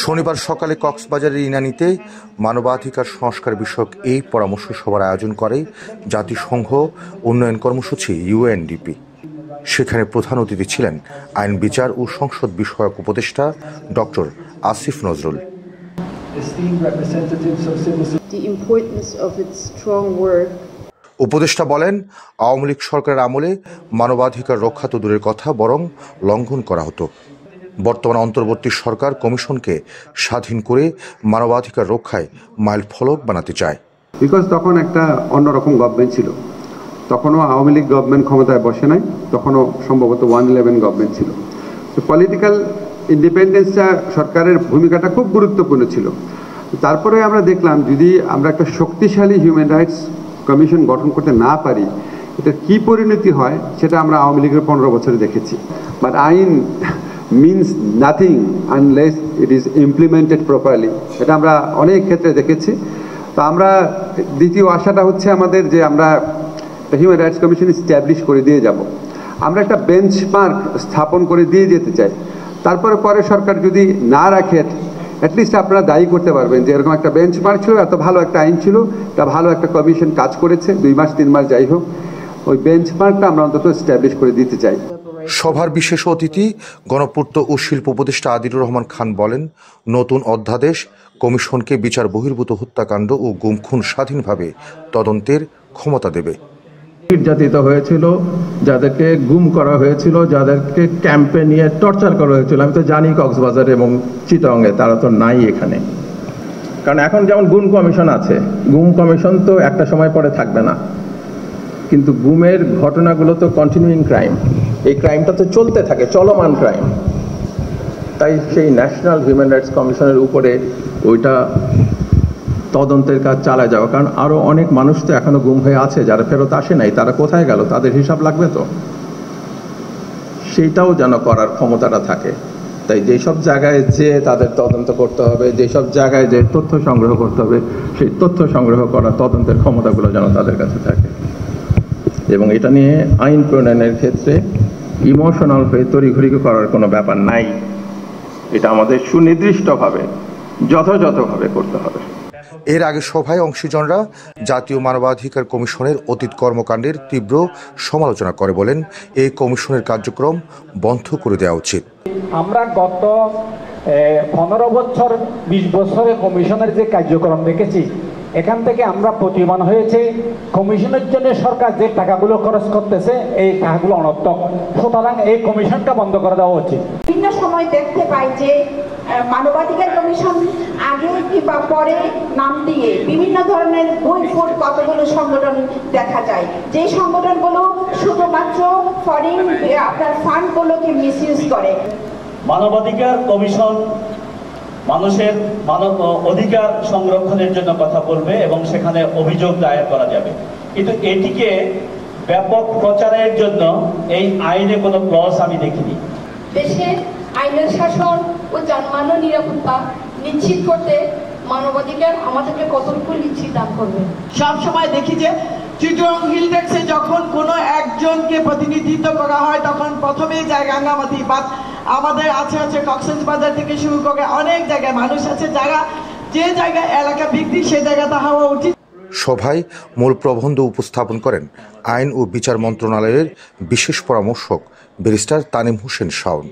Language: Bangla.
শনিবার সকালে কক্সবাজারের ইনানীতে মানবাধিকার সংস্কার বিষয়ক এই পরামর্শ সভার আয়োজন করে জাতিসংঘ উন্নয়ন কর্মসূচি UNDP। সেখানে প্রধান অতিথি ছিলেন আইন বিচার ও সংসদ বিষয়ক উপদেষ্টা ডক্টর আসিফ নজরুল। উপদেষ্টা বলেন, আওয়ামী লীগ সরকারের আমলে মানবাধিকার রক্ষা তো দূরের কথা, বরং লঙ্ঘন করা হতো। বর্তমান অন্তর্বর্তী সরকার কমিশনকে স্বাধীন করে মানবাধিকার রক্ষায় মাইল ফলক বানাতে চায়। বিকজ তখন একটা অন্যরকম গভর্নমেন্ট ছিল, তখনও আওয়ামী লীগ গভর্নমেন্ট ক্ষমতায় বসে নাই, তখনও সম্ভবত 111 গভর্নমেন্ট ছিল। তো পলিটিক্যাল ইন্ডিপেন্ডেন্সটা সরকারের ভূমিকাটা খুব গুরুত্বপূর্ণ ছিল। তারপরে আমরা দেখলাম যদি আমরা একটা শক্তিশালী হিউম্যান রাইটস কমিশন গঠন করতে না পারি, এটা কি পরিণতি হয় সেটা আমরা আওয়ামী লীগের 15 বছরে দেখেছি। বাট আইন means nothing unless it is implemented properly, এটা আমরা অনেক ক্ষেত্রে দেখেছি। তো আমরা দ্বিতীয় আশাটা হচ্ছে আমাদের যে আমরা হিউম্যান রাইটস কমিশন এস্টাবলিশ করে দিয়ে যাব, আমরা একটা বেঞ্চমার্ক স্থাপন করে দিয়ে যেতে চাই। তারপরে পরে সরকার যদি না রাখে, অ্যাটলিস্ট আপনারা দায়ী করতে পারবেন যে এরকম একটা বেঞ্চমার্ক ছিল, এত ভালো একটা আইন ছিল, তা ভালো একটা কমিশন কাজ করেছে, 2 মাস 3 মাস যাই হোক, ওই বেঞ্চমার্কটা আমরা অন্তত এস্টাবলিশ করে দিতে চাই। সভার বিশেষ অতিথি গণপূর্ত ও শিল্প উপদেষ্টা আদিলুর রহমান খান বলেন, নতুন অধ্যাদেশ কমিশনকে বিচার বহির্ভূত হত্যাকাণ্ড ও গুম খুন স্বাধীনভাবে তদন্তের ক্ষমতা দেবে। নির্যাতিত হয়েছিল, যাদেরকে গুম করা হয়েছিল, যাদেরকে ক্যাম্পে নিয়ে টর্চার করা হয়েছিল, আমি তো জানি কক্সবাজার এবং চিটাগংয়ে, তারা তো নাই এখানে। কারণ এখন যেমন গুম কমিশন আছে, গুম কমিশন তো একটা সময় পরে থাকবে না, কিন্তু গুমের ঘটনাগুলো তো কন্টিনিউইং ক্রাইম, এই ক্রাইমটা তো চলতে থাকে, চলমান ক্রাইম। তাই সেই ন্যাশনাল হিউম্যান রাইটস কমিশনের উপরে ওইটা তদন্তের কাজ চালায় যাওয়া, কারণ আরও অনেক মানুষ তো এখনো গুম হয়ে আছে, যারা ফেরত আসে নাই, তারা কোথায় গেল, তাদের হিসাব লাগবে তো, সেইটাও যেন করার ক্ষমতাটা থাকে। তাই যেসব জায়গায় যে তাদের তদন্ত করতে হবে, যেসব জায়গায় যে তথ্য সংগ্রহ করতে হবে, সেই তথ্য সংগ্রহ করা, তদন্তের ক্ষমতাগুলো যেন তাদের কাছে থাকে। এবং এটা নিয়ে আইন প্রণয়নের ক্ষেত্রে ইমোশনাল হয়ে তড়িঘড়ি করার কোনো ব্যাপার নাই, এটা আমাদের সুনির্দিষ্টভাবে যথাযথভাবে করতে হবে। এর আগে সভায় অংশীজনরা জাতীয় মানবাধিকার কমিশনের অতীত কর্মকাণ্ডের তীব্র সমালোচনা করে বলেন, এই কমিশনের কার্যক্রম বন্ধ করে দেওয়া উচিত। আমরা গত 15 বছর 20 বছরে কমিশনের যে কার্যক্রম দেখেছি, এখান থেকে আমরা প্রতিমান হয়েছে কমিশনের জন্য সরকার যে টাকাগুলো খরচ করতেছে, এই টাকাগুলো অনর্থক। সুতরাং এই কমিশনটা বন্ধ করে দেওয়া উচিত। বিভিন্ন সময় দেখতে পাই যে মানবাধিকার কমিশন আগে কিংবা পরে নাম দিয়ে বিভিন্ন ধরনের বৈফোট কতগুলো সংগঠন দেখা যায়, যে সংগঠনগুলো শুধুমাত্র ফরেন আপনার ফান্ডগুলোকে মিসইউজ করে। মানবাধিকার কমিশন মানুষের মানব অধিকার সংরক্ষণের জন্য কথা বলবে এবং সেখানে অভিযোগ দায়ের করা যাবে, কিন্তু এটিকে ব্যাপক প্রচারের জন্য এই আইনে কোনো ক্লজ আমি দেখিনি। দেশে আইনের শাসন ও যানবাহন নিরাপত্তা নিশ্চিত করতে মানবাধিকার আমাদেরকে কতটুকু নিশ্চিত দান করবে। সব সময় দেখি যে চিটাগং হিল ট্যাক্সে যখন কোনো একজনকে প্রতিনিধিত্ব করা হয়, তখন প্রথমেই যায় রাঙ্গামাটি, বা আমাদের আছে কক্সবাজার থেকে শুরু করে অনেক জায়গায় মানুষ আছে যারা যে জায়গায় এলাকা ভিত্তিক সে জায়গাটা হওয়া উচিত। সভায় মূল প্রবন্ধ উপস্থাপন করেন আইন ও বিচার মন্ত্রণালয়ের বিশেষ পরামর্শক ব্যারিস্টার তানিম হোসেন শাওন।